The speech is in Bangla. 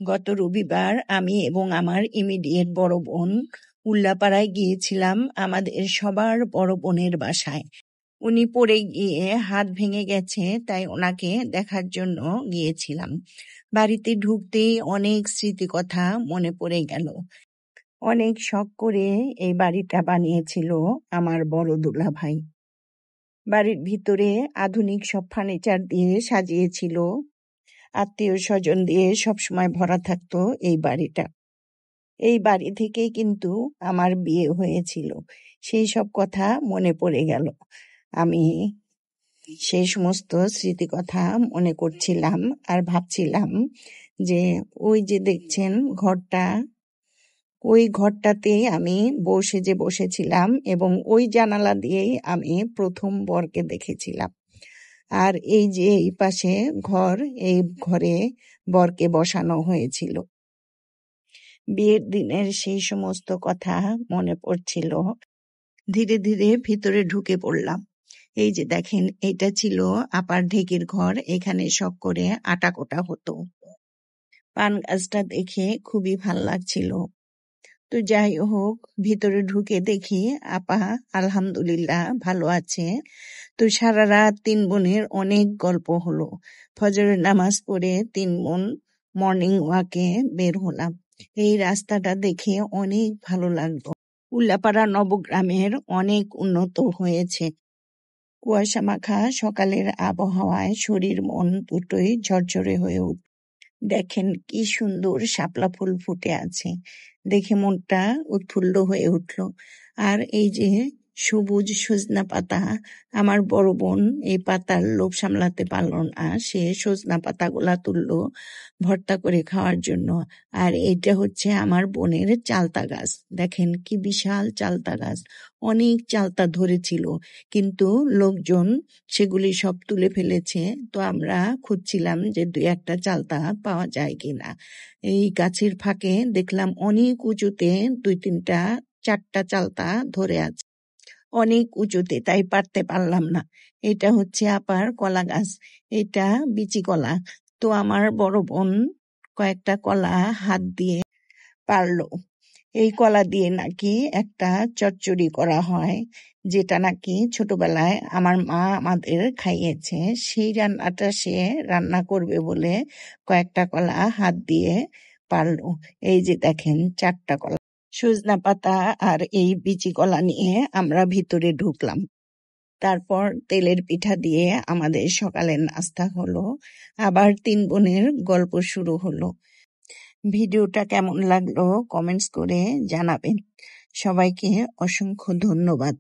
গত রবিবার আমি এবং আমার ইমিডিয়েট বড় বোন উল্লাপাড়ায় গিয়েছিলাম আমাদের সবার বড় বোনের বাসায়। উনি পড়ে গিয়ে হাত ভেঙে গেছে, তাই ওনাকে দেখার জন্য গিয়েছিলাম। বাড়িতে ঢুকতেই অনেক স্মৃতিকথা মনে পড়ে গেল। অনেক শখ করে এই বাড়িটা বানিয়েছিল আমার বড় দুলাভাই। বাড়ির ভিতরে আধুনিক সব ফার্নিচার দিয়ে সাজিয়েছিল, আত্মীয় স্বজন দিয়ে সবসময় ভরা থাকতো এই বাড়িটা। এই বাড়ি থেকেই কিন্তু আমার বিয়ে হয়েছিল। সেই সব কথা মনে পড়ে গেল। আমি সেই সমস্ত স্মৃতিকথা মনে করছিলাম আর ভাবছিলাম যে ওই যে দেখছেন ঘরটা, ওই ঘরটাতেই আমি বউ সেজে বসেছিলাম এবং ওই জানালা দিয়েই আমি প্রথম বরকে দেখেছিলাম। আর এই যে এই পাশে ঘর, এই ঘরে বরকে বসানো হয়েছিল। বিয়ের দিনের সেই সমস্ত কথা মনে পড়ছিল। ধীরে ধীরে ভিতরে ঢুকে পড়লাম। এই যে দেখেন, এটা ছিল আপার ঢেকির ঘর। এখানে শখ করে আটা কোটা হতো। পান গাছটা দেখে খুবই ভাল লাগছিল। তো যাই হোক, ভিতরে ঢুকে দেখি আপা আলহামদুলিল্লাহ ভালো আছে। তো সারা রাত তিন বোনের অনেক গল্প হলো। ফজরের নামাজ পড়ে তিন বোন মর্নিং ওয়াকে বের হলাম। এই রাস্তাটা দেখে অনেক ভালো লাগলো। উল্লাপাড়া নবগ্রামের অনেক উন্নত হয়েছে। কুয়াশা মাখা সকালের আবহাওয়ায় শরীর মন দুটোই ঝরঝরে হয়ে উঠল। দেখেন কি সুন্দর শাপলা ফুল ফুটে আছে, দেখে মনটা উৎফুল্ল হয়ে উঠল। আর এই যে সবুজ সজনা পাতা, আমার বড় বোন এই পাতার লোভ সামলাতে পারল না, সে সজনা পাতাগুলা তুললো ভর্তা করে খাওয়ার জন্য। আর এইটা হচ্ছে আমার বোনের চালতা গাছ। দেখেন কি বিশাল চালতা গাছ, অনেক চালতা ধরেছিল, কিন্তু লোকজন সেগুলি সব তুলে ফেলেছে। তো আমরা খুঁজছিলাম যে দুই একটা চালতা পাওয়া যায় কিনা। এই গাছের ফাঁকে দেখলাম অনেক উঁচুতে দুই তিনটা চারটা চালতা ধরে আছে, অনেক উঁচুতে, তাই পারতে পারলাম না। এটা হচ্ছে আপার কলা গাছ, এটা বিচি কলা। তো আমার বড় বোন কয়েকটা কলা হাত দিয়ে পারলো। এই কলা দিয়ে নাকি একটা চচ্চড়ি করা হয়, যেটা নাকি ছোটবেলায় আমার মা আমাদের খাইয়েছে। সেই রান্নাটা সে রান্না করবে বলে কয়েকটা কলা হাত দিয়ে পারলো। এই যে দেখেন চারটা কলা। সজনা পাতা আর এই বিচি কলা নিয়ে আমরা ভিতরে ঢুকলাম। তারপর তেলের পিঠা দিয়ে আমাদের সকালের নাস্তা হলো। আবার তিন বোনের গল্প শুরু হলো। ভিডিওটা কেমন লাগলো কমেন্টস করে জানাবেন। সবাইকে অসংখ্য ধন্যবাদ।